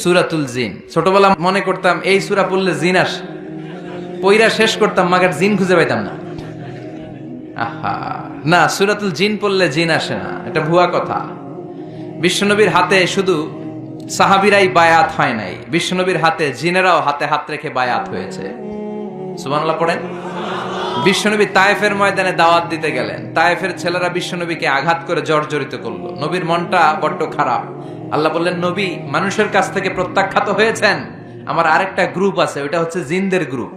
সূরাতুল জিন। ছোটবেলা মনে করতাম এই সূরা পড়লে জিন আসে, পইরা শেষ করতাম মাগার জিন খুঁজে পাইতাম না। আহা, না, সূরাতুল জিন পড়লে জিন আসে না, এটা ভুয়া কথা। বিশ্বনবীর হাতে শুধু সাহাবীরাই বায়াত হয় নাই, বিশ্বনবীর হাতে জিনেরাও হাতে হাত রেখে বায়াত হয়েছে। সুবহানাল্লাহ পড়েন। বিশ্বনবী তায়েফের ময়দানে দাওয়াত দিতে গেলেন, তায়েফের ছেলেরা বিশ্বনবীকে আঘাত করে জর্জরিত করলো। নবীর মনটা বড্ড খারাপ। আল্লাহ বললেন, নবী মানুষের কাছ থেকে প্রত্যাখ্যাত হয়েছেন, আমার আরেকটা গ্রুপ আছে, ওইটা হচ্ছে জিনদের গ্রুপ।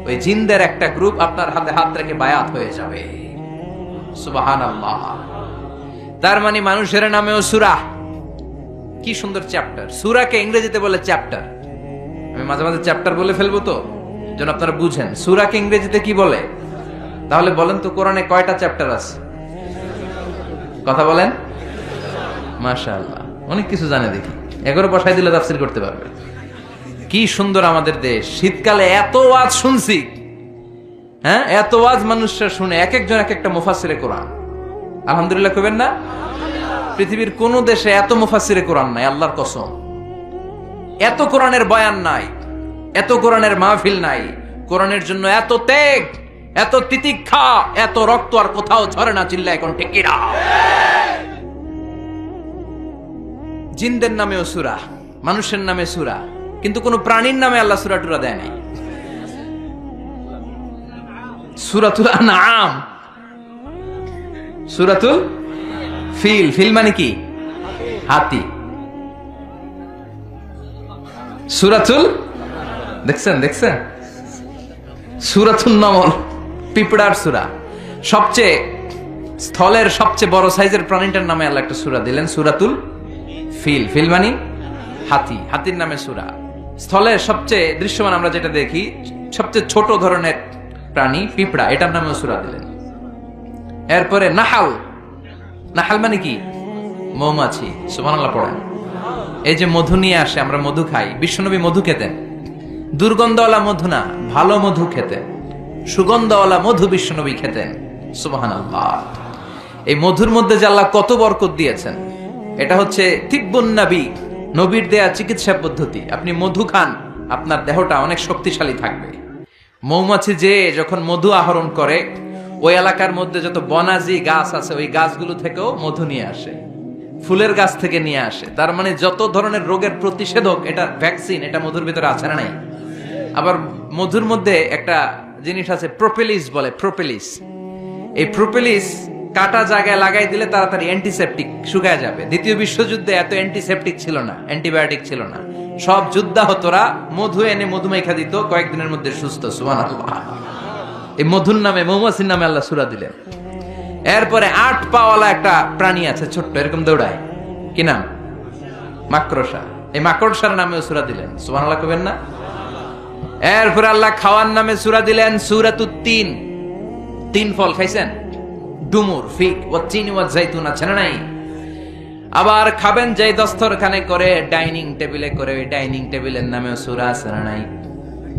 ওই জিনদের একটা গ্রুপ আপনার হাতে হাত রেখে বায়াত হয়ে যাবে। সুবহানাল্লাহ। তার মানে মানুষের নামেও সূরা। কি সুন্দর চ্যাপ্টার। সূরাকে ইংরেজিতে বলে চ্যাপ্টার। আমি মাঝে মাঝে চ্যাপ্টার বলে ফেলবো তো, যেন আপনারা বুঝেন সূরাকে ইংরেজিতে কি বলে। তাহলে বলেন তো কোরআনে কয়টা চ্যাপ্টার আছে? কথা বলেন। মাশাআল্লাহ, অনেক কিছু জানে দেখি। 11 বসাই দিলে তাফসীর করতে পারবে। কি সুন্দর আমাদের দেশ। শীতকালে এত ওয়াজ শুনছি, হ্যাঁ, এত ওয়াজ মানুষরা শুনে, এক একজন এক একটা মুফাসসিরে কোরআন। আলহামদুলিল্লাহ কইবেন না? পৃথিবীর কোন দেশে এত মুফাসসিরে কোরআন নাই, আল্লাহর কসম। এত কোরআনের বয়ান নাই, এত কোরআনের মাহফিল নাই। কোরআনের জন্য এত ত্যাগ, এত তিতিক্ষা, এত রক্ত আর কোথাও ঝরে না। চিল্লা এখন ঠিক কিনা? জিনদের নামেও সূরা, মানুষের নামে সূরা, কিন্তু কোন প্রাণীর নামে আল্লাহ সূরা টুরা দেয় নাই। সূরাতুল আনআম, সূরাতুল ফিল, ফিল মানে কি? হাতি। সূরাতুল, দেখছেন সূরাতুন নমল, পিঁপড়ার সূরা। সবচেয়ে স্থলের সবচেয়ে বড় সাইজের প্রাণীটার নামে আল্লাহ একটা সূরা দিলেন, সূরাতুল ফিল। ফিল মানে হাতি, হাতির নামে সূরা। স্থলের সবচেয়ে দৃশ্যমান আমরা যেটা দেখি, সবচেয়ে ছোট ধরনের প্রাণী পিঁপড়া, এটার নামেও সূরা দিলেন। এরপরে নাহাল, নাহাল মানে কি? মৌমাছি। সুবহানাল্লাহ পড়েন। এই যে মধু নিয়ে আসে, আমরা মধু খাই, বিশ্বনবী মধু খেতেন। দুর্গন্ধওয়ালা মধু না, ভালো মধু খেতেন। সুগন্ধওয়ালা মধু বিশ্বনবী খেতেন। সুবহানাল্লাহ। এই মধুর মধ্যে যে আল্লাহ কত বরকত দিয়েছেন, এটা হচ্ছে তিব্বুন নবী, নবীর দেয়া চিকিৎসা পদ্ধতি। আপনি মধু খান, আপনার দেহটা অনেক শক্তিশালী থাকবে। মৌমাছি যে যখন মধু আহরণ করে, ওই এলাকার মধ্যে যত বনাজি গাছ আছে, ওই গাছগুলো থেকেও মধু নিয়ে আসে, ফুলের গাছ থেকে নিয়ে আসে। তার মানে যত ধরনের রোগের প্রতিষেধক, এটা ভ্যাকসিন, এটা মধুর ভিতরে আছে না নাই? আবার মধুর মধ্যে একটা জিনিস আছে, প্রোপেলিস বলে, প্রোপেলিস। এই প্রোপেলিস কাটা জায়গায় লাগাই দিলে তাড়াতাড়ি অ্যান্টিসেপটিক শুকায় যাবে। দ্বিতীয় বিশ্বযুদ্ধে এত অ্যান্টিসেপটিক ছিল না, অ্যান্টিবায়োটিক ছিল না। সব যুদ্ধাহতরা মধু এনে মধুমাইখা দিত, কয়েকদিনের মধ্যে সুস্থ। সুবহানাল্লাহ। এই মধুর নামে, মৌমাছির নামে আল্লাহ সূরা দিলেন। এরপরে 8 পাওয়ালা একটা প্রাণী আছে, ছোট্ট, এরকম দৌড়ায়। কি নাম? মাকড়সা। এই মাকড়সার নামেও সূরা দিলেন। সুবহানাল্লাহ কইবেন না? এরপরে আল্লাহ খাওয়ার নামে সূরা দিলেন, সূরাতুত তিন। তিন ফল খাইছেন? ডুমুর, ফিগ, ওয়া তিনি ওয়া জাইতুন আছে না নাই? আবার খাবেন যে দস্তরখানে করে, ডাইনিং টেবিলে করে, ওই ডাইনিং টেবিলের নামেও সূরা আছে না নাই?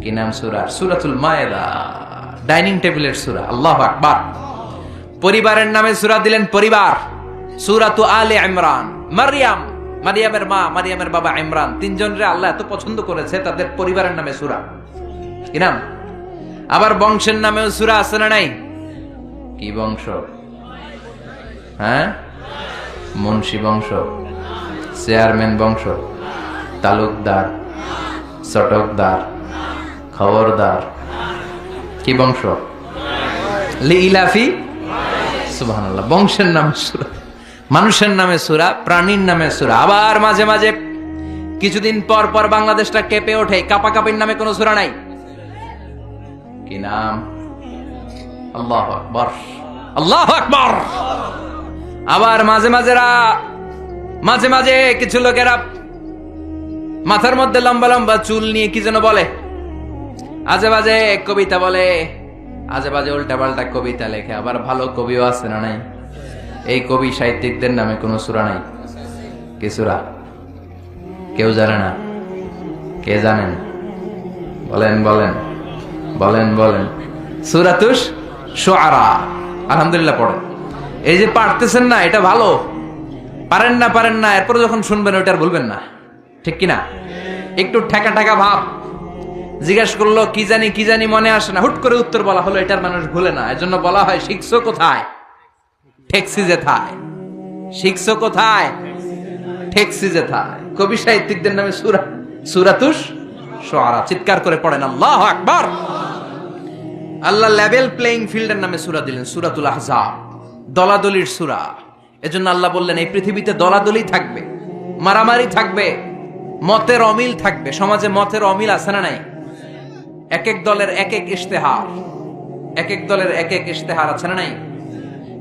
কি নাম সূরা? সূরাতুল মায়েদা, ডাইনিং টেবিলের সূরা। আল্লাহু আকবার। পরিবারের নামে সূরা দিলেন, পরিবার, সূরাতু আলে ইমরান। মারইয়াম, মারইয়ামের মা, মারইয়ামের বাবা ইমরান, তিনজনরে আল্লাহ এত পছন্দ করেছে, তাদের পরিবারের নামে সূরা। কি নাম? আবার বংশের নামেও সূরা আছে না নাই? কি বংশ? হ্যাঁ, মুন্সি বংশ, চেয়ারম্যান বংশ, তালুকদার, চটকদার, খবরদার। কি বংশ? লিইলাফি। সুবহানাল্লাহ। বংশের নামে সূরা, মানুষের নামে সূরা, প্রাণীর নামে সূরা। আবার মাঝে মাঝে কিছুদিন পর পর বাংলাদেশটা কেঁপে ওঠে, কাপাকাপির নামে কোনো সূরা নাই। কি নাম? আল্লাহু আকবার, আল্লাহু আকবার। আবার মাঝে মাঝে কিছু লোকেরা মাথার মধ্যে লম্বা লম্বা চুল নিয়ে কি যেন বলে, আজে বাজে কবিতা বলে, আজে বাজে উল্টা পাল্টা কবিতা লেখে। আবার ভালো কবিও আছে না নাই? এই কবি সাহিত্যিকদের নামে কোনো সূরা নাই? কি সূরা? কেউ জানে না? কে জানেন? বলেন বলেন বলেন বলেন। সূরাতুশ শুআরা। আলহামদুলিল্লাহ পড়েন। এই যে পারতেছেন না, এটা ভালো। পারেন না, এরপর যখন শুনবেন ওইটা আর ভুলবেন না। ঠিক কিনা? একটু ঠেকা ঠেকা ভাব। জিজ্ঞেস করলো কি জানি মনে আসে না, হুট করে উত্তর বলা হলো, এটার মানুষ ভুলে না। এজন্য বলা হয় শিখছো কোথায়? ঠেকসি যেথায়। শিখছো কোথায়? ঠেকসি যেথায়। কবি সাহিত্যিকদের নামে সূরাতুশ শুআরা। চিৎকার করে পড়েন আল্লাহু আকবার। আল্লাহ লেভেল প্লেইং ফিল্ডের নামে সূরা দিলেন, সূরাতুল আহজাব, দলাদলির সূরা। এজন্য আল্লাহ বললেন এই পৃথিবীতে দলাদলি থাকবে, মারামারি থাকবে, মতের অমিল থাকবে। সমাজে মতের অমিল আছে না নাই? এক এক দলের এক এক ইশতেহার, এক এক দলের এক এক ইশতেহার আছে না নাই?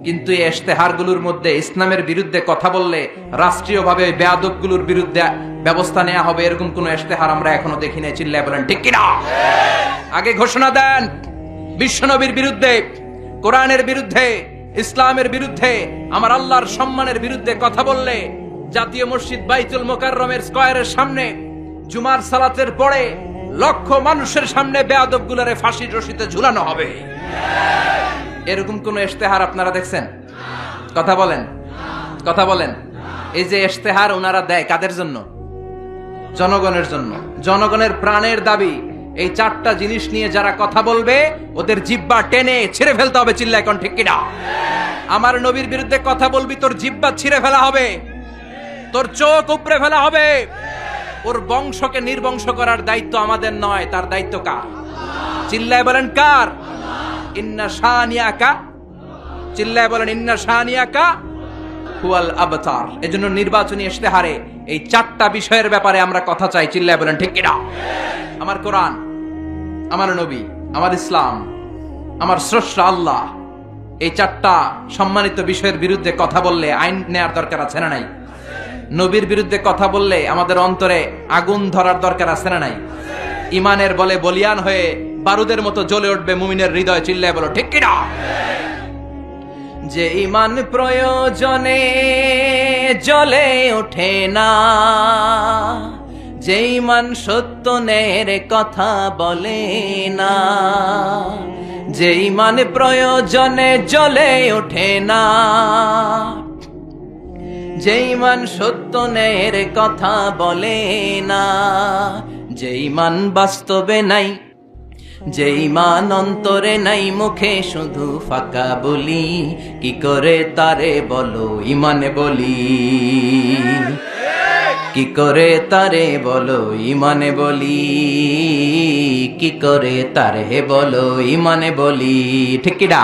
কিন্তু এই ইশতেহারগুলোর মধ্যে ইসলামের বিরুদ্ধে কথা বললে রাষ্ট্রীয়ভাবে বেয়াদবগুলোর বিরুদ্ধে ব্যবস্থা নেওয়া হবে, এরকম কোন ইশতেহার আমরা এখনো দেখি নাই। চিল্লায় বলেন ঠিক কিনা? আগে ঘোষণা দেন বিশ্বনবীর বিরুদ্ধে, কোরআনের বিরুদ্ধে, ইসলামের বিরুদ্ধে, আমার আল্লাহর সম্মানের বিরুদ্ধে কথা বললে জাতীয় মসজিদ বাইতুল মোকাররমের স্কয়ারের সামনে জুমার সালাতের পরে লক্ষ মানুষের সামনে বেয়াদবগুলোরে ফাঁসির রশিতে ঝুলানো হবে। এরকম কোন ইশতেহার আপনারা দেখছেন? কথা বলেন, কথা বলেন। এই যে ইশতেহার ওনারা দেয় কাদের জন্য? জনগণের জন্য। জনগণের প্রাণের দাবি। এই চারটা জিনিস নিয়ে যারা কথা বলবে ওদের জিহ্বা টেনে ছিঁড়ে ফেলতে হবে। চিল্লায় কোন ঠিক কিনা? আমার নবীর বিরুদ্ধে কথা বলবি, তোর জিহ্বা ছিঁড়ে ফেলা হবে, তোর চোখ উপড়ে ফেলা হবে। ওর বংশকে নির্বংশ করার দায়িত্ব আমাদের নয়, তার দায়িত্ব কার? চিল্লায় বলেন কার? ইন্না শানিয়াকা, চিল্লায় বলেন ইন্না শানিয়াকা হুয়াল আবতার। এজন্য নির্বাচনী ইশতেহারে এই চারটা বিষয়ের ব্যাপারে আমরা কথা চাই। চিল্লায় বলেন ঠিক কিনা? আমার কোরআন, আমার নবী, আমার ইসলাম, আমার স্রষ্টা আল্লাহ, এই চারটা সম্মানিত বিষয়ের বিরুদ্ধে কথা বললে আইন নেয়ার দরকার আছে না নাই? নবীর বিরুদ্ধে কথা বললে আমাদের অন্তরে আগুন ধরার দরকার আছে না নাই? ইমানের বলে বলিয়ান হয়ে বারুদের মতো জ্বলে উঠবে মুমিনের হৃদয়। চিল্লায় বলো ঠিক কিনা? যে ইমান প্রয়োজনে জ্বলে ওঠে না, যে ইমান সত্য ন্যায়ের কথা বলে না, যে ইমান প্রয়োজনে জ্বলে ওঠে না, যে ইমান সত্য ন্যায়ের কথা বলে না, যে ইমান বাস্তবে নাই, যে ইমান অন্তরে নাই, মুখে শুধু ফাঁকা বলি, কি করে তারে বলো ইমানে বলি, কি করে তারে বলো ইমানে বলি, কি করে তারে বলো ইমানে বলি। ঠিক কিনা?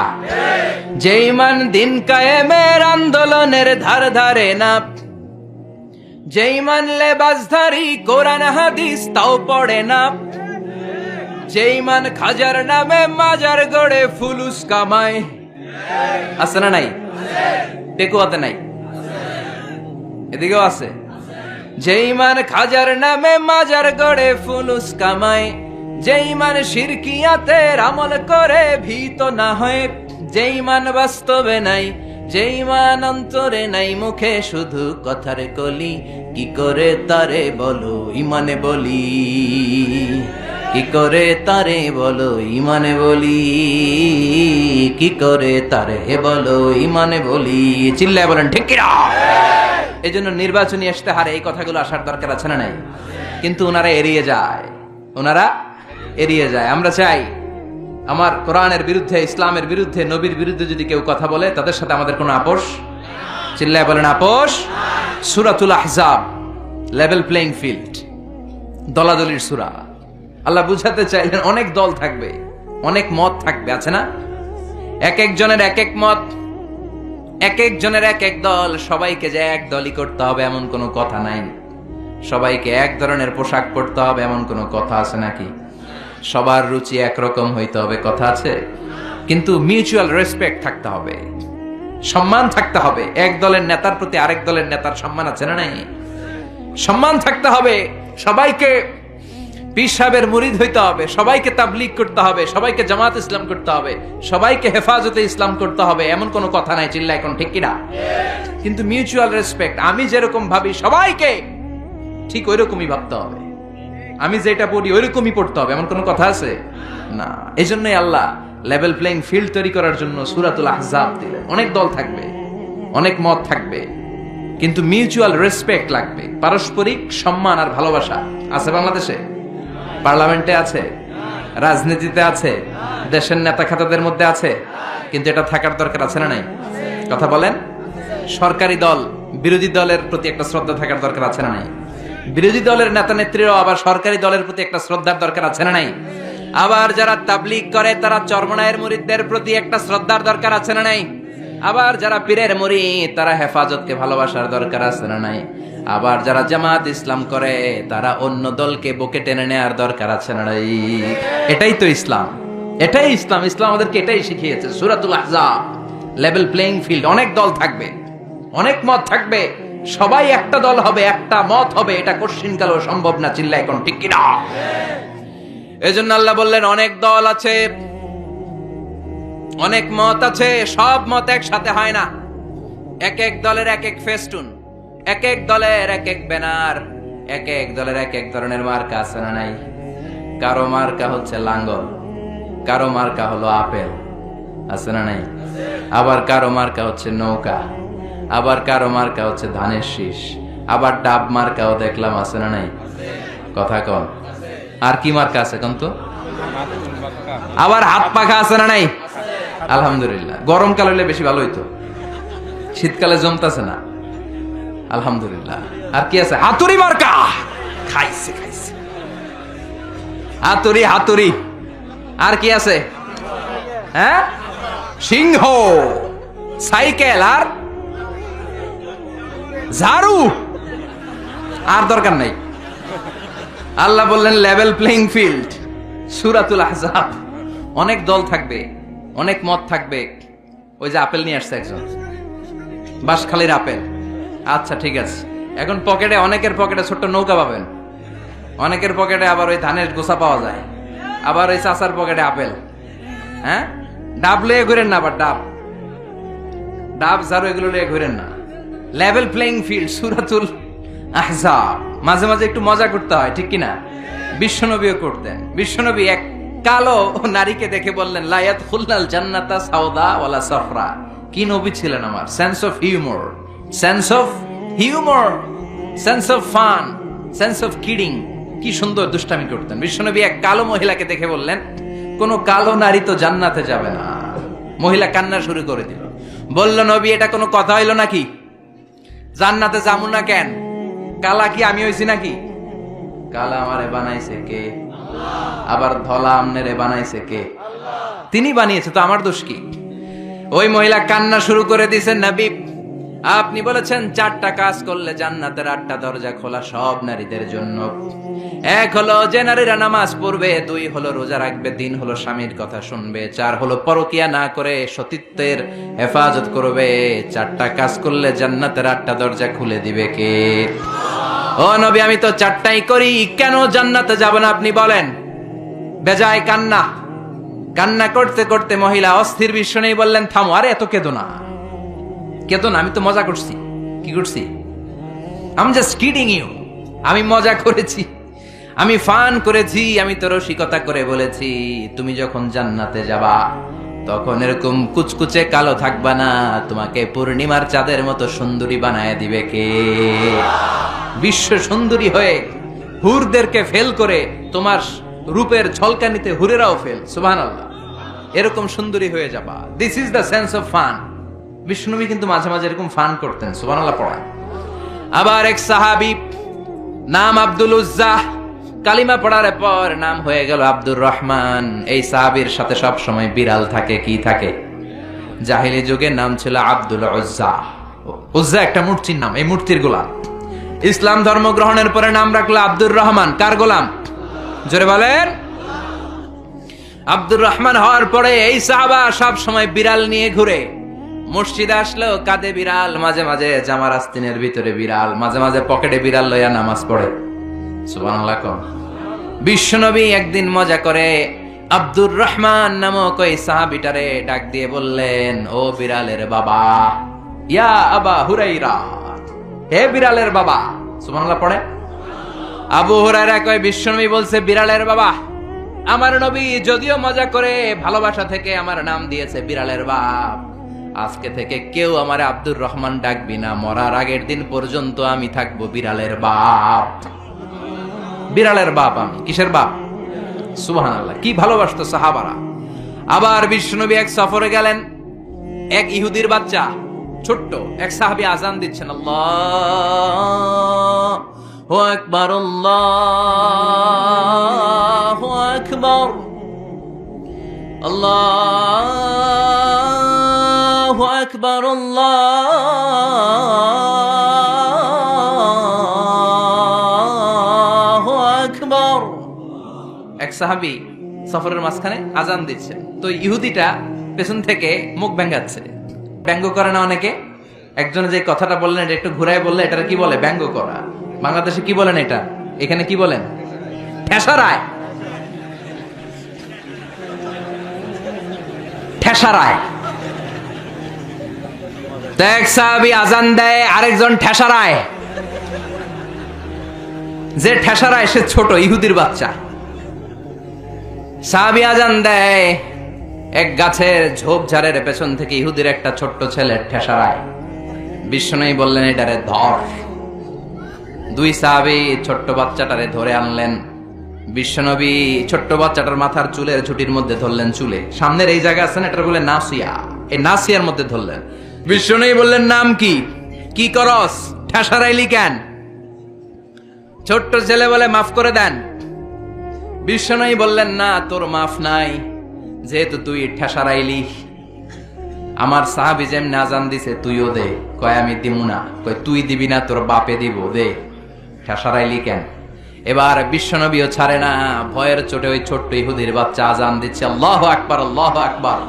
যে ইমান দিন কায়েমের আন্দোলনের ধার ধারে না, যে ইমান লেবাসধারী কোরআন হাদিস তাও পড়ে না, যে ইমান খাজার নামে মাজার গড়ে ফুলুস কামায়। আছে না নাই? টেকুয়াতে নাই, এদিকেও আছে। যে ইমান খাজার নামে মাজার গড়ে ফুলুস কামায়, যে ইমান শিরকিয়াতের আমল করে ভীত না হয়, যে ইমান বাস্তবে নাই, যে ইমান অন্তরে নাই, মুখে শুধু কথার কলি, কি করে তারে বলো ইমানে বলি, কি করে তারে বলো ইমানে বলি, কি করে তারে বলো ইমানে বলি। চিল্লায় বলেন ঠিক কিনা? এই জন্য নির্বাচনী ইশতেহারে এই কথাগুলো আসার দরকার আছে না নাই? কিন্তু ওনারা এড়িয়ে যায়, ওনারা এড়িয়ে যায়। আমরা চাই আমার কোরআনের বিরুদ্ধে, ইসলামের বিরুদ্ধে, নবীর বিরুদ্ধে যদি কেউ কথা বলে তাদের সাথে আমাদের কোনো আপোষ। চিল্লায় বলেন আপোষ। সূরাতুল আহজাব, লেভেল প্লেইং ফিল্ড, দলাদলির সূরা। আল্লাহ বুঝাতে চাইলেন অনেক দল থাকবে, অনেক মত থাকবে, আছে না? এক একজনের এক এক মত, এক একজনের এক এক দল। সবাইকে যে এক দলই করতে হবে এমন কোনো কথা নাই। সবাইকে এক ধরনের পোশাক পরতে হবে এমন কোনো কথা আছে নাকি? সবার রুচি একরকম হইতে হবে কথা আছে? কিন্তু মিউচুয়াল রেসপেক্ট থাকতে হবে, সম্মান থাকতে হবে। এক দলের নেতার প্রতি আরেক দলের নেতার সম্মান আছে না নাই? সম্মান থাকতে হবে। সবাইকে পীর সাহেবের মুরিদ হইতে হবে, সবাইকে তাবলীগ করতে হবে, সবাইকে জামাত ইসলাম করতে হবে, সবাইকে হেফাজতে ইসলাম করতে হবে এমন কোনো কথা নাই। চিল্লায় এখন ঠিক কিনা? কিন্তু মিউচুয়াল রেসপেক্ট, আমি যেরকম ভাবি সবাইকে ঠিক ওইরকমই ভাবতে হবে, আমি যেটা পড়ি ওইরকমই পড়তে হবে এমন কোনো কথা আছে না। এই জন্যই আল্লাহ লেভেল প্লেইং ফিল্ড তৈরি করার জন্য সূরাতুল আহজাব দিলেন। অনেক দল থাকবে, অনেক মত থাকবে, কিন্তু মিউচুয়াল রেসপেক্ট লাগবে, পারস্পরিক সম্মান আর ভালোবাসা আছে বাংলাদেশে? পার্লামেন্টে আছে, রাজনীতিতে আছে, দেশের নেতা খাতাদের মধ্যে আছে, কিন্তু এটা থাকার দরকার আছে না নাই? কথা বলেন। সরকারি দল বিরোধী দলের প্রতি একটা শ্রদ্ধা থাকার দরকার আছে না নাই? বিরোধী দলের নেতা নেত্রীরাও আবার সরকারি দলের প্রতি একটা শ্রদ্ধার দরকার আছে না নাই? আবার যারা তাবলীগ করে তারা চরমনায়ের মুরিদদের প্রতি একটা শ্রদ্ধার দরকার আছে না নাই? আবার যারা পীরের মুরিদ তারা হেফাজতকে ভালোবাসার দরকার আছে না নাই? আবার যারা জামাত ইসলাম করে তারা অন্য দলকে বুকে টেনে নেওয়ার দরকার আছে না নাই? এটাই তো ইসলাম, এটাই ইসলাম। ইসলাম আমাদেরকে এটাই শিখিয়েছে। সূরাতুল আহজাব, লেভেল প্লেইং ফিল্ড। অনেক দল থাকবে, অনেক মত থাকবে, সবাই একটা দল হবে, একটা মত হবে, এটা কঠিনকালেও সম্ভব না। চিল্লা এখন ঠিক কিনা? এজন্য আল্লাহ বললেন অনেক দল আছে, অনেক মত আছে, সব মত একসাথে হয় না। এক এক দলের এক এক ফেস্টুন, এক এক দলের এক এক ব্যানার, এক এক দলের এক এক ধরনের মার্কা আছে না নাই? কারো মার্কা হচ্ছে লাঙ্গল, কারো মার্কা হলো আপেল, আছে না নাই? আবার কারো মার্কা হচ্ছে নৌকা, আবার কারো মার্কা হচ্ছে ধানের শীষ, আবার ডাব মার্কাও দেখলাম, আছে না নাই? কথা কন। আর কি মার্কা আছে কোন তো? আবার হাত পাখা আছে না নাই? আলহামদুলিল্লাহ। গরমকাল হইলে বেশি ভালো হইতো, শীতকালে জমতাছে না। আলহামদুলিল্লাহ। আর কি আছে? হাতুড়ি মার্কা। খাইছে খাইছে হাতুড়ি, হাতুড়ি। আর কি আছে? হ্যাঁ, সিংহ, সাইকেল, আর ঝাড়ু। আর দরকার নাই। আল্লাহ বললেন লেভেল প্লেইং ফিল্ড। সূরাতুল আহজাব। অনেক দল থাকবে, অনেক মত থাকবে। ওই যে আপেল নিয়ে আসছে একজন, বাঁশখালীর আপেল। আচ্ছা ঠিক আছে, এখন পকেটে, অনেকের পকেটে ছোট্ট নৌকা পাবেন, অনেকের পকেটে আবার ওই ধানের গোছা পাওয়া যায়, আবার ওই চাচার পকেটে আপেল। হ্যাঁ, ডাব লয়ে ঘুরেন না, আবার ডাব, ডাব ঝাড়ু এগুলো লয়ে ঘুরেন না। লেভেল প্লেইং ফিল্ড, সূরাতুল আহজাব। মাঝে মাঝে একটু মজা করতে হয়, ঠিক কিনা? বিশ্বনবীও করতেন। বিশ্বনবী এক কালো নারীকে দেখে বললেন লা ইয়াদখুলনাল জান্নাতা সাওদা ওয়ালা সাফরা। কি নবী ছিলেন আমার! Sense of humour, sense of humour, sense of fun, sense of kidding. কি সুন্দর দুষ্টামি করতেন বিশ্বনবী। এক কালো মহিলাকে দেখে বললেন কোন কালো নারী তো জান্নাতে যাবে না। মহিলা কান্না শুরু করে দিল, বলল নবী এটা কোনো কথা হইল নাকি? জান্নাতে যাবো না কেন? কালা কি আমি হইছি নাকি? কালা আমারে বানাইছে কে? আবার ধলা আমনেরে বানাইছে কে? তিনি বানিয়েছে, তো আমার দোষ কি? ওই মহিলা কান্না শুরু করে দিয়েছেন, নবী আপনি বলেছেন 4টা কাজ করলে জান্নাতের 8টা দরজা খোলা সব নারীদের জন্য। 1 হলো যে নারীরা নামাজ পড়বে, 2 হলো রোজা রাখবে, 3 হলো স্বামীর কথা শুনবে, 4 হলো পরকিয়া না করে সতীত্বের হেফাজত করবে। 4টা কাজ করলে জান্নাতের 8টা দরজা খুলে দিবে কে? ও নবী আমি তো 4টাই করি, কেন জান্নাতে যাব না আপনি বলেন? বেজায় কান্না, কান্না করতে করতে মহিলা অস্থির। বিশ্ব নেই বললেন থামো। আরে এত কেঁদো না, কেঁদো না, আমি তো মজা করছি। কি করছি? I am just kidding you. আমি মজা করেছি, আমি ফান করেছি, আমি তো রসিকতা করে বলেছি তুমি যখন জান্নাতে যাবা তখন এরকম কুচকুচে কালো থাকবা না, তোমাকে পূর্ণিমার চাঁদের মতো সুন্দরী বানায় দিবে কে? বিশ্ব সুন্দরী হয়ে হুরদেরকে ফেল করে তোমার রূপের ঝলকানিতে হুরেরাও ফেল। সুবহানাল্লাহ। এরকম সুন্দরী হয়ে যাবা। This is the sense of fun. বিষ্ণুনবী কিন্তু মাঝে মাঝে এরকম ফান করতেন। সুবহানাল্লাহ পড়া। আবার এক সাহাবী নাম আব্দুল উজ্জা, কালিমা পড়ার পর নাম হয়ে গেল আব্দুর রহমান। এই সাহাবীর সাথে সব সময় বিড়াল থাকে। কি থাকে? জাহিলি যুগে নাম ছিল আব্দুল উজ্জা। উজ্জা একটা মূর্তির নাম, এই মূর্তির গোলাম। ইসলাম ধর্ম গ্রহণের পরে নাম রাখলো আব্দুর রহমান। কার গোলাম? জোরে বলেন। আব্দুর রহমান হওয়ার পরে এই সাহাবা সব সময় বিড়াল নিয়ে ঘুরে। মসজিদে আসলো কাঁধে বিড়াল, মাঝে মাঝে জামার আস্তিনের ভিতরে বিড়াল, মাঝে মাঝে পকেটে বিড়াল লইয়া নামাজ পড়ে। সুবহানাল্লাহ। বিশ্বনবী একদিন মজা করে আব্দুর রহমান নামক ওই সাহাবীটারে ডাক দিয়ে বললেন ও বিড়ালের বাবা, ইয়া আবা হুরাইরা, হে বিড়ালের বাবা। সুবহানাল্লাহ পড়ে। আবু হুরায়রা কয় বিশ্বনবী বলছে বিড়ালের বাবা। আমার নবী যদিও মজা করে ভালোবাসা থেকে আমার নাম দিয়েছে বিড়ালের বাপ, আজকে থেকে কেউ আমারে আব্দুর রহমান ডাকবি না, মরার আগের দিন পর্যন্ত আমি থাকবো বিড়ালের বাপ। বিড়ালের বাপ আমি। কিসের বাপ? সুবহানাল্লাহ। কি ভালোবাসতো সাহাবারা। আবার বিশ্বনবী এক সফরে গেলেন, এক ইহুদির বাচ্চা ছোট্ট এক সাহাবী আজান দিচ্ছেন, আল্লাহু আকবার আল্লাহু আকবার আল্লাহু আকবার আল্লাহু আকবার। এক সাহাবী সফরের মাঝখানে আজান দিচ্ছেন, তো ইহুদিটা পেছন থেকে মুখ ব্যঙ্গাচ্ছে। ব্যঙ্গ করে না অনেকে? একজন যে কথাটা বললেন এটা একটু ঘুরায় বললে এটা কি বলে? ব্যঙ্গ করা। বাংলাদেশে কি বলেন এটা? এখানে কি বলেন? ঠেসারায়। ঠেসারায়। এক সাহাবী আজান দেয়, আরেকজন ঠেসারায়। যে ঠেসারায় সে ছোট ইহুদির বাচ্চা। সাহাবী আজান দেয়, এক গাছের ঝোপঝাড়ের পেছন থেকে ইহুদির একটা ছোট্ট ছেলে ঠেসারায়। বিশ্বনবী বললেন এটারে ধর। দুই সাহাবী ছোট্ট বাচ্চাটারে ধরে আনলেন। বিশ্বনবী ছোট্ট বাচ্চাটার মাথার চুলের ঝুটির মধ্যে ধরলেন, চুলে সামনের এই জায়গা আছে না, এটা বলে নাসিয়া, এই নাসিয়ার মধ্যে ধরলেন। বিশ্বনবী বললেন নাম কি? কি করস? ঠেসারাইলি কেন? ছোট্ট ছেলে বলে মাফ করে দেন। বিশ্বনবী বললেন না, তোর মাফ নাই, যেহেতু তুই ঠেসারাইলি। আমার সাহাবী যেমনি আজান দিছে তুইও দে। কয় আমি দিমু না। কয় তুই দিবি না, তোর বাপে দিব, দে। ঠেসারাইলি কেন? এবার বিশ্বনবীও ছাড়ে না, ভয়ের চোটে ওই ছোট্ট ইহুদির বাচ্চা আজান দিচ্ছে, আল্লাহু আকবার আল্লাহু আকবার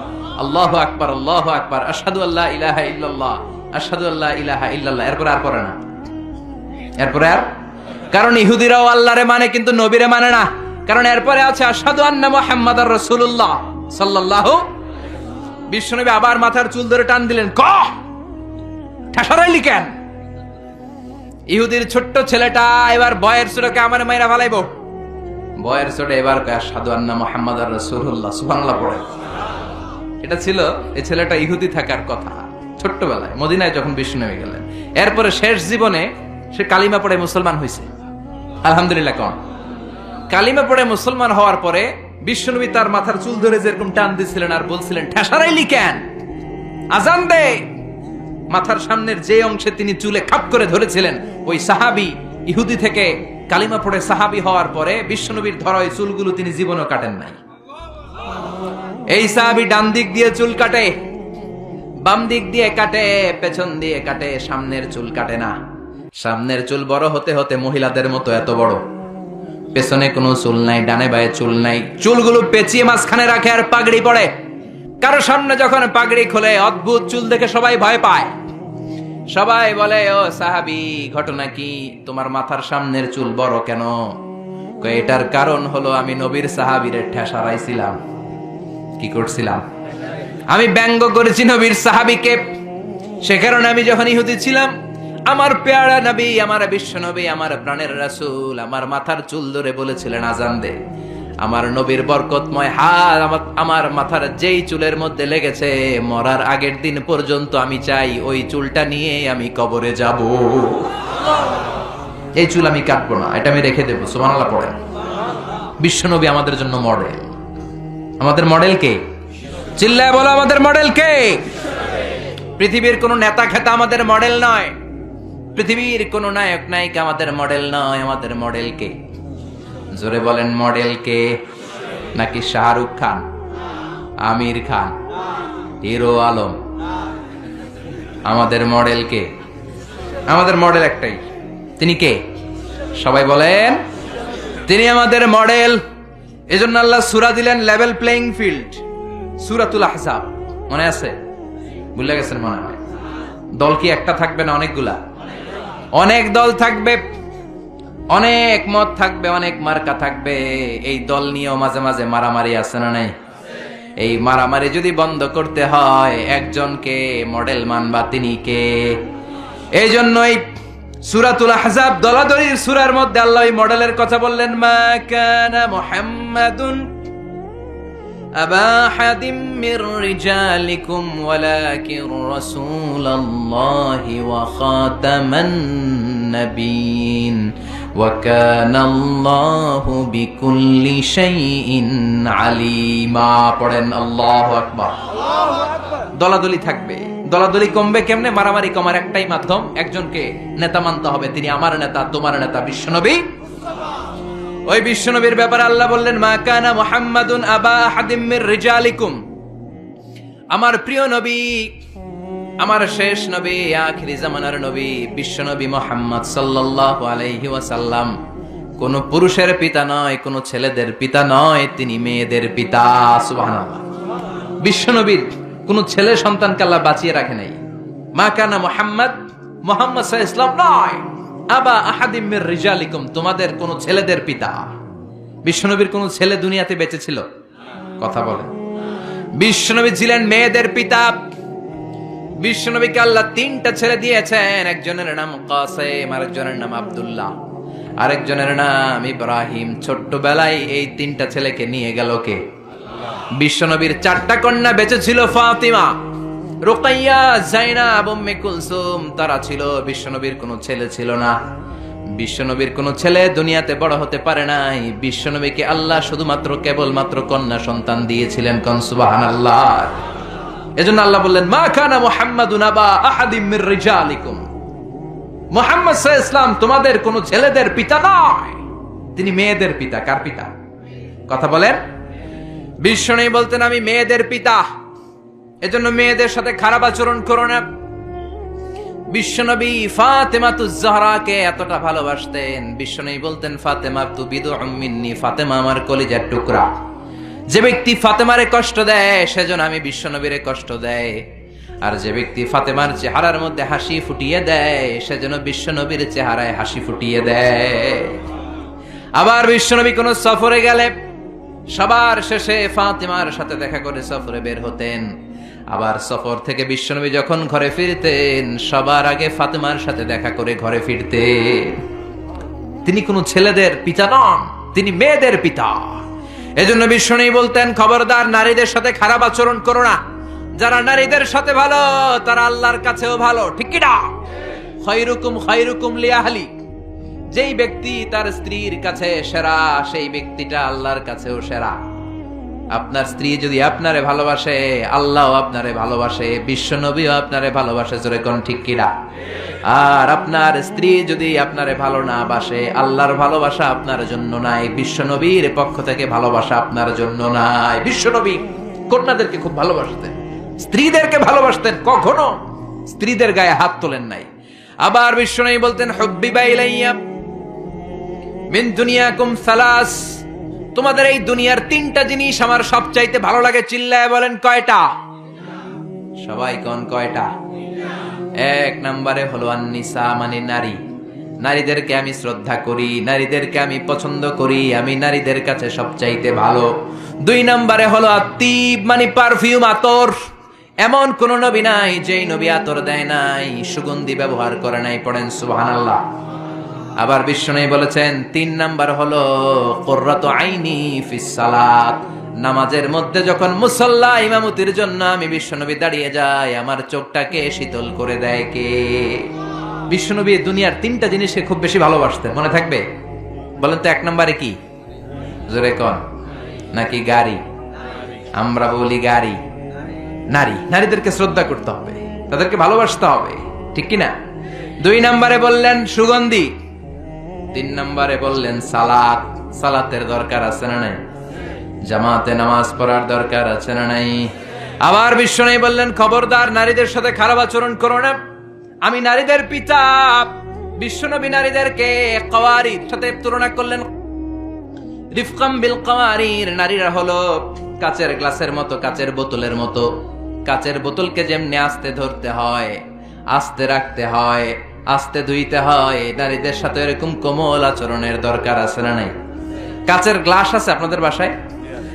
আল্লাহু আকবার আল্লাহু আকবার আশহাদু আল্লা ইলাহা ইল্লাল্লাহ আশহাদু আল্লা ইলাহা ইল্লাল্লাহ। এরপর আর পড়ে না। এরপরে আর, কারণ ইহুদিরাও আল্লাহরে মানে কিন্তু নবীরে মানে না। কারণ এরপরে আছে আশহাদু আন্না মুহাম্মাদার রাসূলুল্লাহ সাল্লাল্লাহু। বিশ্বনবী আবার মাথার চুল ধরে টান দিলেন, ক ঠেসারাইলি কেন? ইহুদির ছোট্ট ছেলেটা এবার বয়ের চোটে আমার মাইরা ফেলাইবো। বয়ের চোটে এবার কয় আশহাদু আন্না মুহাম্মাদার রাসূলুল্লাহ, সুবহানাল্লাহ পড়ে। এটা ছিল এই ছেলেটা ইহুদি থাকার কথা ছোট্টবেলায় মদিনায় যখন বিশ্বনবী গেলেন। এরপরে শেষ জীবনে সে কালিমা পড়ে মুসলমান হয়েছে। আলহামদুলিল্লাহ। কোন কালিমা পড়ে মুসলমান হওয়ার পরে বিশ্বনবী তার মাথার চুল ধরে যেরকম টান দিছিলেন আর বলছিলেন ঠেসারাইলি কেন? আজান দে। মাথার সামনের যে অংশে তিনি চুলে খাপ করে ধরেছিলেন, ওই সাহাবী ইহুদি থেকে কালিমা পড়ে সাহাবী হওয়ার পরে বিশ্বনবীর ধরা ওই চুলগুলো তিনি জীবনও কাটেন নাই। এই সাহাবী ডান দিক দিয়ে চুল কাটে, বাম দিক দিয়ে কাটে, পেছন দিয়ে কাটে, সামনের চুল কাটে না। সামনের চুল বড় হতে হতে মহিলাদের মতো এত বড়, পেছনে কোনো চুল নাই, ডানে বায়ে চুল নাই। চুলগুলো পেঁচিয়ে মাঝখানে রাখে আর পাগড়ি পড়ে। কারো সামনে যখন পাগড়ি খোলে অদ্ভুত চুল দেখে সবাই ভয় পায়। সবাই বলে, ও সাহাবী, ঘটনা কি? তোমার মাথার সামনের চুল বড় কেন? এটার কারণ হলো আমি নবীর সাহাবীরে ঠেসারাইছিলাম। কি করছিলাম? আমি ব্যঙ্গ করেছি নবীর সাহাবীকে। সে কারণে আমি যখন ইহুদি ছিলাম, আমার পেয়ারা নবী, আমার বিশ্ব নবী, আমার প্রাণের রাসূল আমার মাথার চুল ধরে বলেছিলেন আজান দে। আমার নবীর বরকতময় হাত আমার মাথার যেই চুলের মধ্যে লেগেছে, মরার আগের দিন পর্যন্ত আমি চাই ওই চুলটা নিয়ে আমি কবরে যাব। এই চুল আমি কাটবো না, এটা আমি রেখে দেবো। সুবহানাল্লাহ পড়েন। বিশ্ব নবী আমাদের জন্য মডেল। আমাদের মডেল কে? চিল্লায় বলো, আমাদের মডেল কে? পৃথিবীর কোন নেতা খেতা আমাদের মডেল নয়। পৃথিবীর কোন নায়ক নায়িকা আমাদের মডেল নয়। আমাদের মডেল কে? জোরে বলেন, মডেল কে? নাকি শাহরুখ খান, আমির খান, হিরো আলম? আমাদের মডেল কে? আমাদের মডেল একটাই। তিনি কে? সবাই বলেন, তিনি আমাদের মডেল। এজন্য আল্লাহ সূরা দিলেন লেভেল প্লেইং ফিল্ড, সূরাতুল আহজাব। মনে আছে? ভুলে গেছেন মনে হয়। দল কি একটা থাকবে না অনেকগুলা? অনেক দল থাকবে, অনেক মত থাকবে, অনেক মার্কা থাকবে। এই দল নিয়েও মাঝে মাঝে মারামারি আছে না নাই? এই মারামারি যদি বন্ধ করতে হয়, একজনকে মডেল মানবা, তিনি কে? এই জন্যই সূরাতুল আহজাব দলাদলির সূরার মধ্যে আল্লাহ এই মডেলের কথা বললেন, মা কানা মুহাম্মাদুন আবা হাদিম মির রিজালিকুম ওয়ালাকিন রাসূলুল্লাহি ওয়া খাতামান নাবিয়িন ওয়া কানা আল্লাহু বিকুল্লি শাইইন আলিমা। পড়েন আল্লাহু আকবার। দলাদলি থাকবে, দলাদলি কমবে কেমনে? মারামারি কমার একটাই মাধ্যম, একজনকে নেতা মানতে হবে, তিনি আমার নেতা, তোমার নেতা, বিশ্বনবী। ওই বিশ্বনবীর ব্যাপারে আল্লাহ বললেন, মা কানা মুহাম্মাদুন আবা আহাদিম মির রিজালিকুম, আমার প্রিয় নবী, আমার শেষ নবী, আখিরি জামানার নবী বিশ্বনবী মুহাম্মদ সাল্লাল্লাহু আলাইহি ওয়াসাল্লাম কোন পুরুষের পিতা নয়, কোন ছেলেদের পিতা নয়, তিনি মেয়েদের পিতা। সুবহানাল্লাহ। বিশ্বনবীর কোন ছেলে সন্তানকে আল্লাহ বাঁচিয়ে রাখে নাই। মা কানা মুহাম্মদ, মুহাম্মদ সাল্লাল্লাহু আলাইহি ওয়াসাল্লাম নয় আবা আহাদিম মির রিজালিকুম, তোমাদের কোন ছেলেদের পিতা। বিশ্বনবীর কোন ছেলে দুনিয়াতে বেঁচে ছিল? কথা বলেন। বিশ্বনবী ছিলেন মেয়েদের পিতা। বিশ্বনবীকে আল্লাহ তিনটা ছেলে দিয়েছেন, একজনের নাম কাসেম, আরেকজনের নাম আব্দুল্লাহ, আরেকজনের নাম ইব্রাহিম। ছোট্টবেলায় এই তিনটা ছেলেকে নিয়ে গেল কে? বিশ্বনবীর চারটা কন্যা বেঁচে ছিল, ফাতিমা, রুকাইয়া, যায়নাব, উম্মে কুলসুম, তারা ছিল। বিশ্বনবীর কোনো ছেলে ছিল না। বিশ্বনবীর কোনো ছেলে দুনিয়াতে বড় হতে পারে নাই। বিশ্বনবীকে আল্লাহ শুধুমাত্র কেবলমাত্র কন্যা সন্তান দিয়েছিলেন। কোন সুবহানাল্লাহ। এজন্য আল্লাহ বললেন, মা কানা মুহাম্মাদুন আবা আহাদিম মির রিজালিকুম, মুহাম্মদ সাল্লাল্লাহু আলাইহি ওয়াসাল্লাম তোমাদের কোনো ছেলেদের পিতা নয়, তিনি মেয়েদের পিতা। কার পিতা? কথা বলেন। বিশ্বনবী বলতেন, আমি মেয়েদের পিতা, এজন্য মেয়েদের সাথে খারাপ আচরণ করো না। বিশ্বনবী ফাতেমাতুজ জাহরাকে এতটা ভালোবাসতেন, বিশ্বনবী বলতেন, ফাতেমা তু বিদউম মিন্নি, ফাতেমা আমার কলিজার টুকরা। যে ব্যক্তি ফাতেমারে কষ্ট দেয় সেজন্য আমি বিশ্বনবীরে কষ্ট দেয়, আর যে ব্যক্তি ফাতেমার চেহারার মধ্যে হাসি ফুটিয়ে দেয় সেজন্য বিশ্বনবীর চেহারায় হাসি ফুটিয়ে দেয়। আবার বিশ্বনবী কোন সফরে গেলে সবার শেষে ফাতেমার সাথে দেখা করে সফরে বের হতেন। আবার সফর থেকে বিশ্বনবী যখন ঘরে ফিরতেন সবার আগে ফাতেমার সাথে দেখা করে ঘরে ফিরতেন। তিনি কোনো ছেলেদের পিতা নন, তিনি মেয়েদের পিতা। এজন্য বিশ্বনবী বলতেন, খবরদার নারীদের সাথে খারাপ আচরণ করো না। যারা নারীদের সাথে ভালো তারা আল্লাহর কাছেও ভালো, ঠিক কি না? খায়রুকুম খায়রুকুম লিআহলি, যেই ব্যক্তি তার স্ত্রীর কাছে সেরা সেই ব্যক্তিটা আল্লাহর কাছেও সেরা। আপনার স্ত্রী যদি আপনারে ভালোবাসে আল্লাহও আপনারে ভালোবাসে, বিশ্বনবীও আপনারে ভালোবাসে। জোরে কোন ঠিক কিনা? আর আপনার স্ত্রী যদি আপনারে ভালো না বাসে আল্লাহর ভালোবাসা আপনার জন্য নাই, বিশ্বনবীর পক্ষ থেকে ভালোবাসা আপনার জন্য নাই। বিশ্বনবী কন্যাদেরকে খুব ভালোবাসতেন, স্ত্রীদেরকে ভালোবাসতেন, কখনো স্ত্রীদের গায়ে হাত তোলেন নাই। আবার বিশ্বনবী বলতেন, হুব্বিবা ইলাইয়া মিন দুনিয়াকুম সালাস, তোমাদের এই দুনিয়ার তিনটা জিনিস আমার সবচাইতে ভালো লাগে। চিল্লায় বলেন কয়টা? সবাই কোন কয়টা? এক নম্বরে হলো আন-নিসা, মানে নারী। নারীদেরকে আমি শ্রদ্ধা করি, নারীদেরকে আমি পছন্দ করি, আমি নারীদের কাছে সবচাইতে ভালো। দুই নম্বরে হলো আত-তিব, মানে পারফিউম, আতর। এমন কোন নবী নাই যেই নবী আতর দেয় নাই, সুগন্ধি ব্যবহার করে নাই। পড়েন সুবহানাল্লাহ। আবার বিশ্বনবী বলেছেন, তিন নাম্বার হলো কুররাতু আইনি ফিস সালাত, নামাজের মধ্যে যখন মুসাল্লা ইমামতির জন্য আমি বিশ্বনবী দাঁড়িয়ে যাই আমার চোখটাকে শীতল করে দেয় কে? বিশ্বনবী দুনিয়ার তিনটা জিনিসকে খুব বেশি ভালোবাসতেন। মনে থাকবে? বলেন তো এক নম্বরে কি? জোরে কোন? নাকি গাড়ি? আমরা বলি গাড়ি। নারী, নারীদেরকে শ্রদ্ধা করতে হবে, তাদেরকে ভালোবাসতে হবে, ঠিক কিনা? দুই নম্বরে বললেন সুগন্ধি, তিন নম্বরে বললেন সালাত। সালাতের দরকার আছে না নাই? জামাতে নামাজ পড়ার দরকার আছে না নাই? আবার বিশ্বনবী বললেন, খবরদার নারীদের সাথে খারাপ আচরণ করো না, আমি নারীদের পিতা। বিশ্বনবী নারীদেরকে কওয়ারির সাথে তুলনা করলেন, রিফকাম বিল কওয়ারির, নারীরা হলো কাচের গ্লাসের মতো, কাচের বোতলের মতো। কাচের বোতলকে যেমনি আস্তে ধরতে হয়, আস্তে রাখতে হয়, আস্তে ধুইতে হয়, নারীদের সাথে এরকম কোমল আচরণের দরকার আছে না নাই? কাচের গ্লাস আছে আপনাদের বাসায়?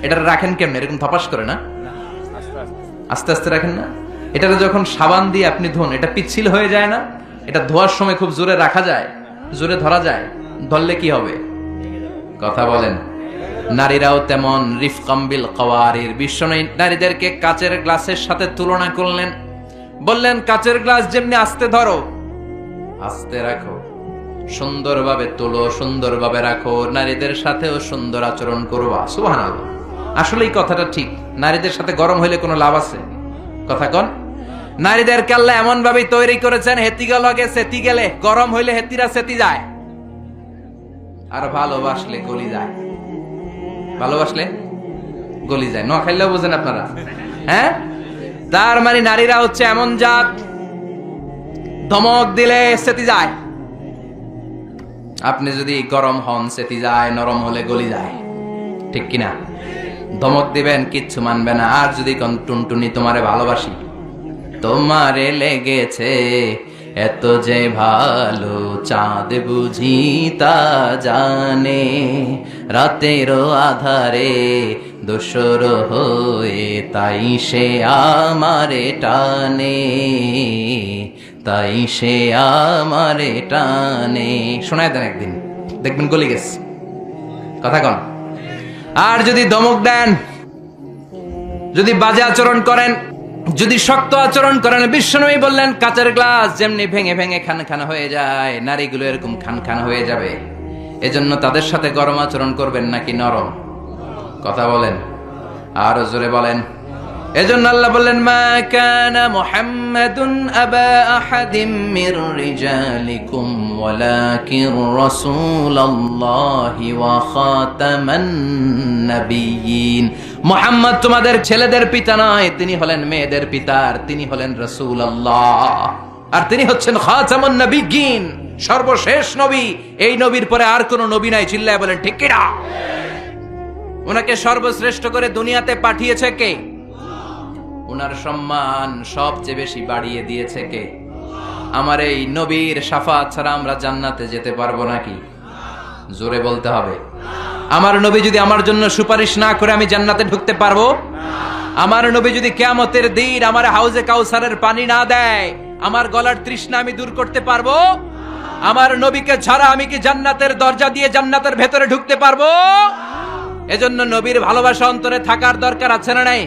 এটা রাখেন কেমনে? এরকম ধপাস করে না? আস্তে আস্তে রাখেন না? এটা যখন সাবান দিয়ে আপনি ধোন এটা পিচ্ছিল হয়ে যায় না? এটা ধোয়ার সময় খুব জোরে রাখা যায়, জোরে ধরা যায়, ধরলে কি হবে? কথা বলেন, নারীরাও তেমন রিফকাম বিল কাওয়ারির। বিশ্বনবী নারীদেরকে কাচের গ্লাসের সাথে তুলনা করলেন, বললেন কাচের গ্লাস যেমনি আস্তে ধরো, আস্তে রাখো, সুন্দরভাবে তোলো, সুন্দরভাবে রাখো, নারীদের সাথেও সুন্দর আচরণ করবা। সুবহানাল্লাহ। আসলে এই কথাটা ঠিক। নারীদের সাথে গরম হইলে কোনো লাভ আছে? কথা কন। নারীদেরকে আল্লাহ এমন ভাবে তৈরি করেছেন, হেতিগা লগে সেতি গেলে, গরম হইলে হেতিরা সেতি যায়, আর ভালোবাসলে গলি যায়। ভালোবাসলে গলি যায়। নোয়া খাইলেও বোঝেন আপনারা, হ্যাঁ? তার মানে নারীরা হচ্ছে এমন জাত, ধমক দিলে সেতি যায়। আপনি যদি গরম হন সেতি যায়, নরম হলে গলি যায়, ঠিক কিনা? ধমক দিবেন কিচ্ছু মানবে না। আর যদি কোন টুনটুনি তোমারে ভালোবাসি, তোমারে লেগেছে এত যে ভালো, চাঁদ বুঝি তা জানে, রাতেরও আধারে দোসর হয়ে তাই সে আমারে টানে, তাই সে আমারে টানে। শোনায় দেন একদিন, দেখবেন গলি গেছে। কথা কন। আর যদি ধমক দেন, যদি বাজে আচরণ করেন, যদি শক্ত আচরণ করেন, বিশ্বনবী বললেন কাচের গ্লাস যেমনি ভেঙে ভেঙে খান খান হয়ে যায়, নারীগুলো এরকম খান খান হয়ে যাবে। এজন্য তাদের সাথে গরম আচরণ করবেন নাকি নরম? কথা বলেন, আরো জোরে বলেন। এজন্য আল্লাহ বললেন মা কানা মুহাম্মাদুন আবা আহাদিম মির রিজালিকুম ওয়ালাকিন রাসূলুল্লাহি ওয়া খাতামান নাবিয়্যিন। মুহাম্মদ তোমাদের ছেলেদের পিতা নয়, তিনি হলেন মেয়েদের পিতা, আর তিনি হলেন রাসূলুল্লাহ, আর তিনি হচ্ছেন খাতামুন নাবিয়্যিন, সর্বশেষ নবী। এই নবীর পরে আর কোন নবী নাই। চিল্লায় বলেন ঠিক কি না? ওনাকে সর্বশ্রেষ্ঠ করে দুনিয়াতে পাঠিয়েছে কে? উনার সম্মান সবচেয়ে বেশি বাড়িয়ে দিয়েছে কে? আমার এই নবীর শাফাত ছাড়া আমরা জান্নাতে যেতে পারবো নাকি? জোরে বলতে হবে। আমার নবী যদি আমার জন্য সুপারিশ না করে আমি জান্নাতে ঢুকতে পারবো? আমার নবী যদি কিয়ামতের দিন আমার হাউজে কাউসারের পানি না দেয়, আমার গলার তৃষ্ণা আমি দূর করতে পারবো? আমার নবীকে ছাড়া আমি কি জান্নাতের দরজা দিয়ে জান্নাতের ভেতরে ঢুকতে পারবো? এজন্য নবীর ভালোবাসা অন্তরে থাকার দরকার আছে না নাই?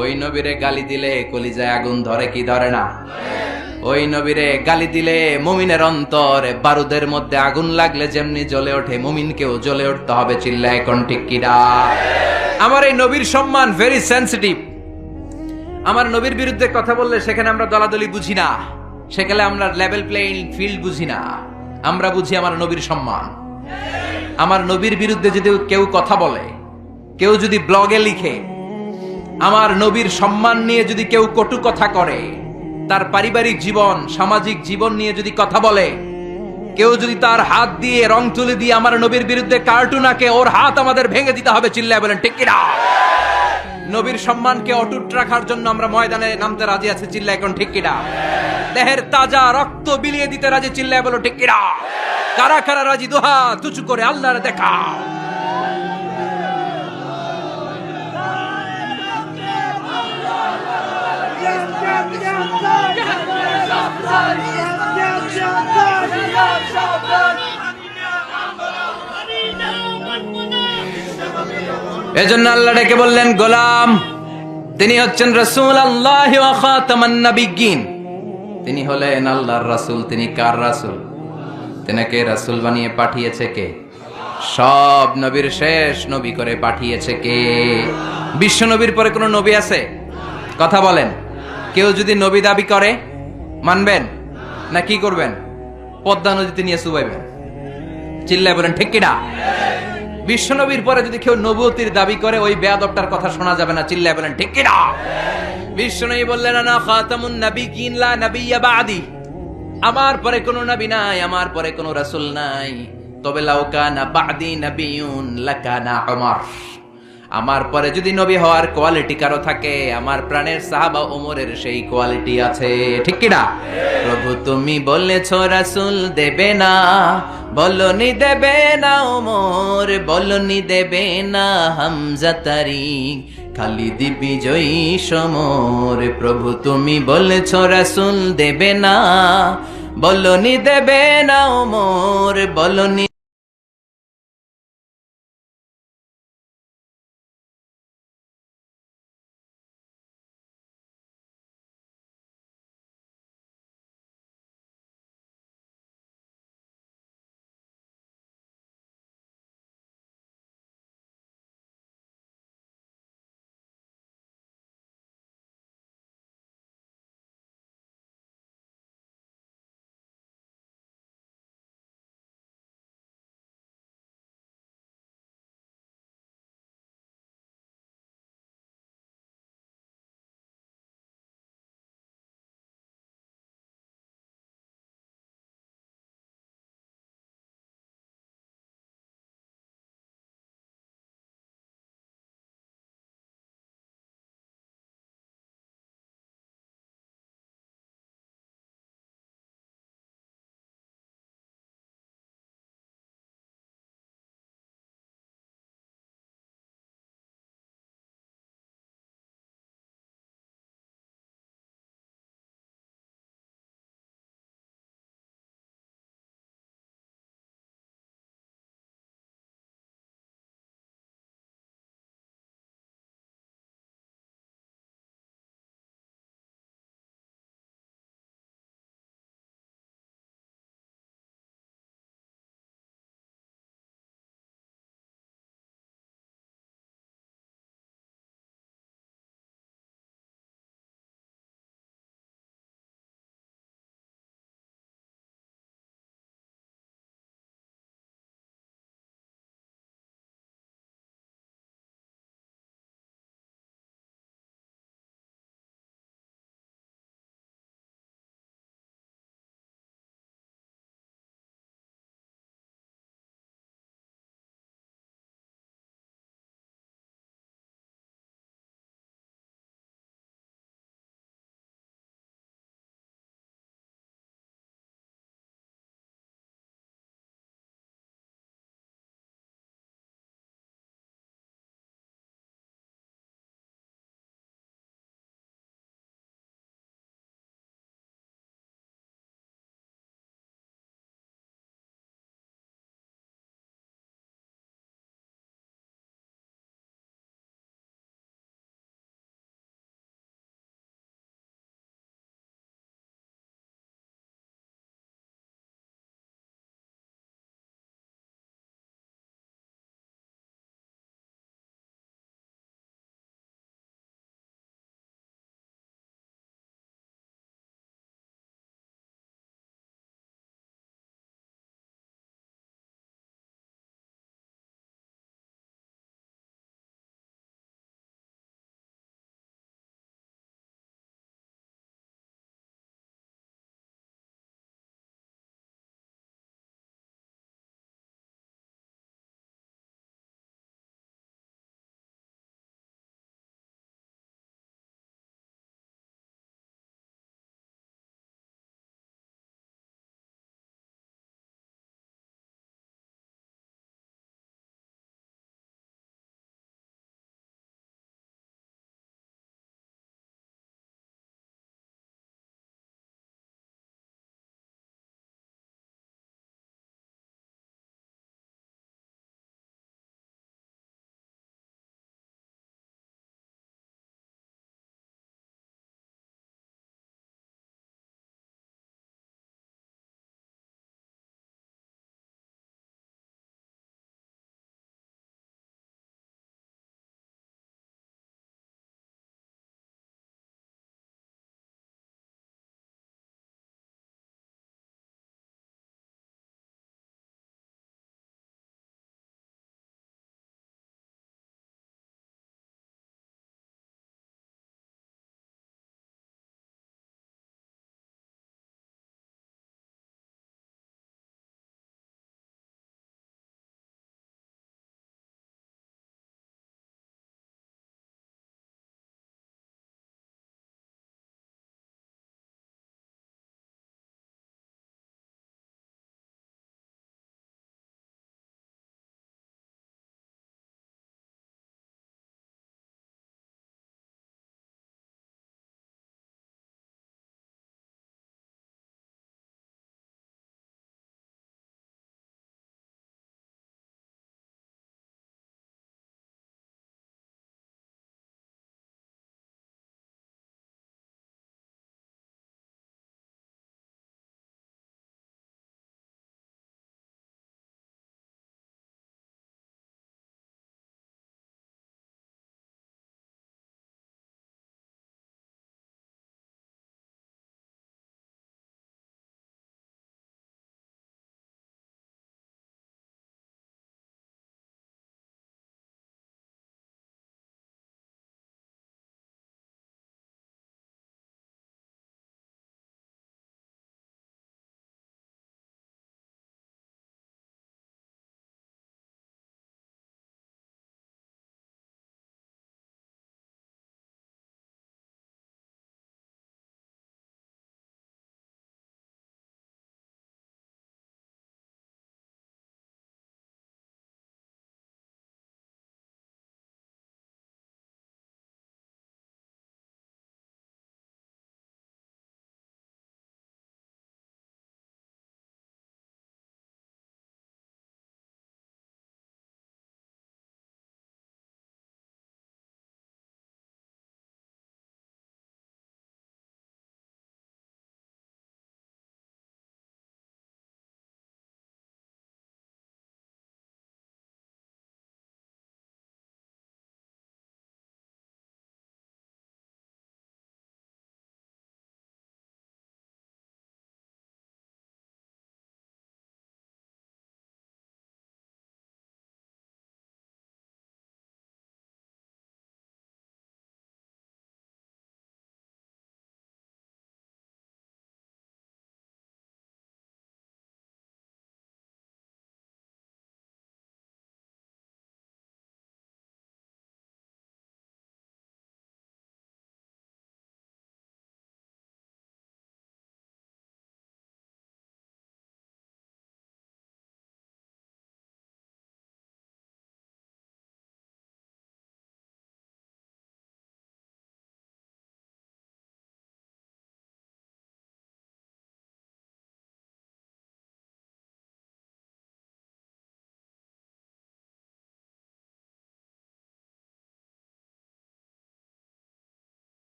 ওই নবীরে গালি দিলে কলিজায় আগুন ধরে কি ধরে না? ওই নবীরে গালি দিলে মুমিনের অন্তরে বারুদের মধ্যে আগুন লাগলে যেমনি জ্বলে ওঠে, মুমিনকেও জ্বলে উঠতে হবে। চিল্লায় কোন ঠিক কিনা? আমার এই নবীর সম্মান ভেরি সেনসিটিভ। আমার নবীর বিরুদ্ধে কথা বললে সেখানে আমরা দলাদলি বুঝি না, সেখানে আমরা লেভেল প্লেইং ফিল্ড বুঝি না। আমরা বুঝি আমার নবীর সম্মান। আমার নবীর বিরুদ্ধে যদি কেউ কথা বলে, কেউ যদি ব্লগে লিখে, আমার নবীর সম্মান নিয়ে যদি কেউ কটু কথা করে, তার পারিবারিক জীবন, সামাজিক জীবন নিয়ে যদি কথা বলে, কেউ যদি তার হাত দিয়ে রং তুলে দিয়ে আমার নবীর বিরুদ্ধে কার্টুন আঁকে, ওর হাত আমাদের ভেঙে দিতে হবে। চিল্লায় বলেন ঠিক কিনা? নবীর সম্মানকে অটুট রাখার জন্য আমরা ময়দানে নামতে রাজি আছি। চিল্লায় এখন ঠিক কিনা? দেহের তাজা রক্ত বিলিয়ে দিতে রাজি। চিল্লায় বলো ঠিক কিনা? কারা কারা রাজি? দুহা তুচু করে আল্লাহর দেখা। এজন্য আল্লাহ ডেকে বললেন গোলাম, তিনি হচ্ছেন রাসূলুল্লাহ ওয়া খাতামান নাবিয়্যিন। তিনি হলেন আল্লাহর রাসূল। তিনি কার রাসূল? তিনাকে রাসূল বানিয়ে পাঠিয়েছে কে? সব নবীর শেষ নবী করে পাঠিয়েছে কে? বিশ্ব নবীর পরে কোন নবী আছে? কথা বলেন। কেউ যদি নবী দাবি করে মানবেন না কি করবেন? পদ্মা নদীতে নিয়ে চুবাইবেন। চিল্লায় বলেন ঠিক কিনা? বিশ্ব নবীর পরে যদি কেউ নবুয়তির দাবি করে, ওই বেয়াদবটার কথা শোনা যাবে না। চিল্লায় বলেন ঠিক কিনা? বিশ্ব নবী বললেন আনা খাতামুন নাবিয়্যিন লা নাবিয়্যা বা'দি। আমার পরে কোনো নবী নাই, আমার পরে কোনো রাসূল নাই। তবে লাউ কানা বা'দি নাবিয়্যুন লাকানা উমর। আমার পরে যদি নবী হওয়ার কোয়ালিটি কারো থাকে, আমার প্রাণের সাহাবা ওমরের সেই কোয়ালিটি আছে। ঠিক কিনা? প্রভু তুমি বলেছো রাসূল দেবে না, বলনি দেবে না ওমর, বলনি দেবে না হামজা তারিক, খালিদ বিজয়ী সমর। প্রভু তুমি বলেছো রাসূল দেবে না, বলনি দেবে না ওমর, বলনি